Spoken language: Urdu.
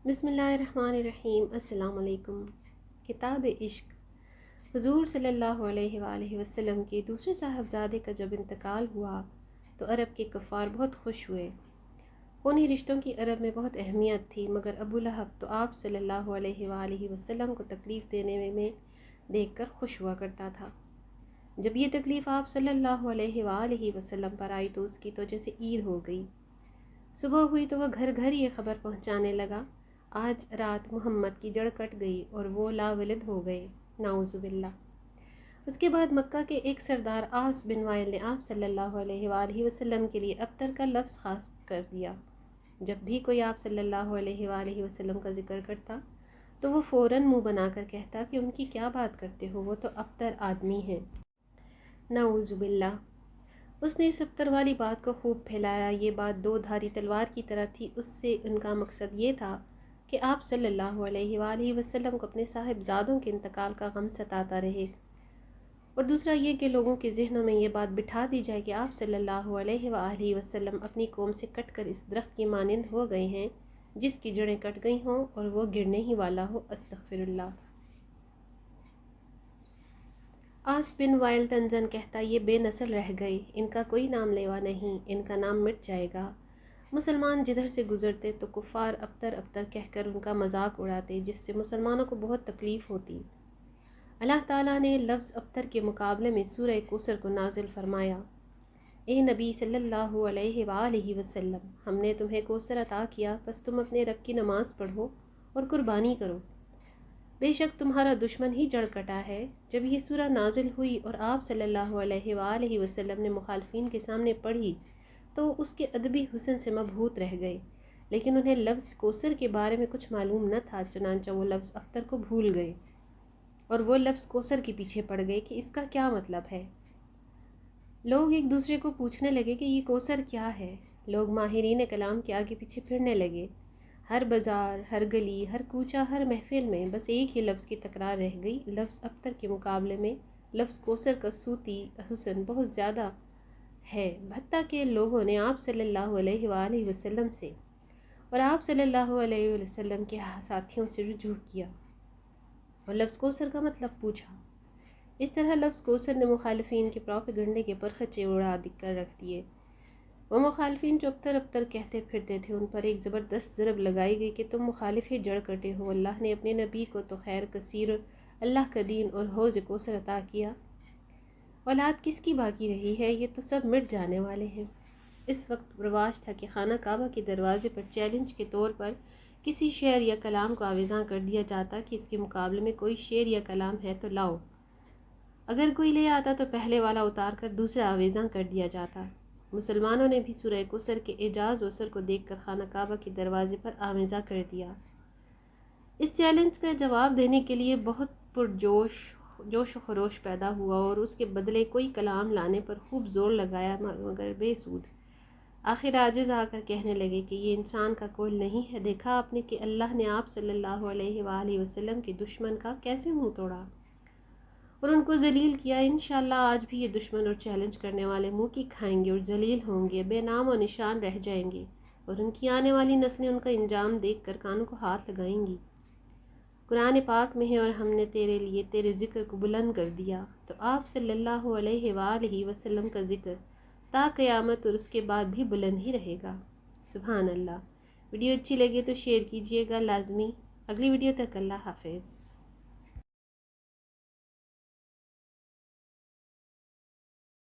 بسم اللہ الرحمن الرحیم۔ السلام علیکم۔ کتاب عشق۔ حضور صلی اللہ علیہ وآلہ وسلم کے دوسرے صاحبزادے کا جب انتقال ہوا تو عرب کے کفار بہت خوش ہوئے۔ انہی رشتوں کی عرب میں بہت اہمیت تھی، مگر ابو لہب تو آپ صلی اللہ علیہ وآلہ وسلم کو تکلیف دینے میں دیکھ کر خوش ہوا کرتا تھا۔ جب یہ تکلیف آپ صلی اللہ علیہ وآلہ وسلم پر آئی تو اس کی تو جیسے عید ہو گئی۔ صبح ہوئی تو وہ گھر گھر یہ خبر پہنچانے لگا، آج رات محمد کی جڑ کٹ گئی اور وہ لاولد ہو گئے، نعوذ باللہ۔ اس کے بعد مکہ کے ایک سردار عاص بن وائل نے آپ صلی اللہ علیہ وآلہ وسلم کے لیے ابتر کا لفظ خاص کر دیا۔ جب بھی کوئی آپ صلی اللہ علیہ وآلہ وسلم کا ذکر کرتا تو وہ فوراً منہ بنا کر کہتا کہ ان کی کیا بات کرتے ہو، وہ تو ابتر آدمی ہیں، نعوذ باللہ۔ اس نے اس ابتر والی بات کو خوب پھیلایا۔ یہ بات دو دھاری تلوار کی طرح تھی۔ اس سے ان کا مقصد یہ تھا کہ آپ صلی اللہ علیہ وآلہ وسلم کو اپنے صاحبزادوں کے انتقال کا غم ستاتا رہے، اور دوسرا یہ کہ لوگوں کے ذہنوں میں یہ بات بٹھا دی جائے کہ آپ صلی اللہ علیہ وآلہ وسلم اپنی قوم سے کٹ کر اس درخت کی مانند ہو گئے ہیں جس کی جڑیں کٹ گئی ہوں اور وہ گرنے ہی والا ہو، استغفر اللہ۔ عاص بن وائل تنزن کہتا، یہ بے نسل رہ گئے، ان کا کوئی نام لیوا نہیں، ان کا نام مٹ جائے گا۔ مسلمان جدھر سے گزرتے تو کفار ابتر ابتر کہہ کر ان کا مذاق اڑاتے، جس سے مسلمانوں کو بہت تکلیف ہوتی۔ اللہ تعالیٰ نے لفظ ابتر کے مقابلے میں سورہ کوثر کو نازل فرمایا، اے نبی صلی اللہ علیہ وآلہ وسلم، ہم نے تمہیں کوثر عطا کیا، بس تم اپنے رب کی نماز پڑھو اور قربانی کرو، بے شک تمہارا دشمن ہی جڑ کٹا ہے۔ جب یہ سورہ نازل ہوئی اور آپ صلی اللہ علیہ وآلہ وسلم نے مخالفین کے سامنے پڑھی تو اس کے ادبی حسن سے مبہوت رہ گئے، لیکن انہیں لفظ کوثر کے بارے میں کچھ معلوم نہ تھا، چنانچہ وہ لفظ ابتر کو بھول گئے اور وہ لفظ کوثر کے پیچھے پڑ گئے کہ اس کا کیا مطلب ہے۔ لوگ ایک دوسرے کو پوچھنے لگے کہ یہ کوثر کیا ہے۔ لوگ ماہرین کلام کے آگے پیچھے پھرنے لگے۔ ہر بازار، ہر گلی، ہر کوچہ، ہر محفل میں بس ایک ہی لفظ کی تکرار رہ گئی، لفظ ابتر کے مقابلے میں لفظ کوثر کا صوتی حسن بہت زیادہ ہے، حتیٰ کہ لوگوں نے آپ صلی اللہ علیہ وآلہ وسلم سے اور آپ صلی اللہ علیہ وسلم کے ساتھیوں سے رجوع کیا اور لفظ کوثر کا مطلب پوچھا۔ اس طرح لفظ کوثر نے مخالفین کے پروپیگنڈے کے پرخچے اڑا کر رکھ دیے۔ وہ مخالفین جو ابتر ابتر کہتے پھرتے تھے، ان پر ایک زبردست ضرب لگائی گئی کہ تم مخالف ہی جڑ کٹے ہو، اللہ نے اپنے نبی کو تو خیر کثیر اللہ کا دین اور حوض کوثر عطا کیا، اولاد کس کی باقی رہی ہے، یہ تو سب مٹ جانے والے ہیں۔ اس وقت رواج تھا کہ خانہ کعبہ کے دروازے پر چیلنج کے طور پر کسی شعر یا کلام کو آویزاں کر دیا جاتا کہ اس کے مقابلے میں کوئی شعر یا کلام ہے تو لاؤ۔ اگر کوئی لے آتا تو پہلے والا اتار کر دوسرا آویزاں کر دیا جاتا۔ مسلمانوں نے بھی سورہ کوثر کے اعجاز و اثر کو دیکھ کر خانہ کعبہ کے دروازے پر آویزاں کر دیا۔ اس چیلنج کا جواب دینے کے لیے بہت جوش و خروش پیدا ہوا اور اس کے بدلے کوئی کلام لانے پر خوب زور لگایا، مگر بے سود۔ آخر عاجز آ کر کہنے لگے کہ یہ انسان کا قول نہیں ہے، دیکھا آپ نے کہ اللہ نے آپ صلی اللہ علیہ وآلہ وسلم کے دشمن کا کیسے منہ توڑا اور ان کو ذلیل کیا۔ انشاءاللہ آج بھی یہ دشمن اور چیلنج کرنے والے منہ کی کھائیں گے اور ذلیل ہوں گے، بے نام و نشان رہ جائیں گے، اور ان کی آنے والی نسلیں ان کا انجام دیکھ کر کانوں کو ہاتھ لگائیں گی۔ قرآن پاک میں ہے، اور ہم نے تیرے لیے تیرے ذکر کو بلند کر دیا، تو آپ صلی اللہ علیہ وآلہ وسلم کا ذکر تا قیامت اور اس کے بعد بھی بلند ہی رہے گا۔ سبحان اللہ۔ ویڈیو اچھی لگے تو شیئر کیجیے گا لازمی۔ اگلی ویڈیو تک اللہ حافظ۔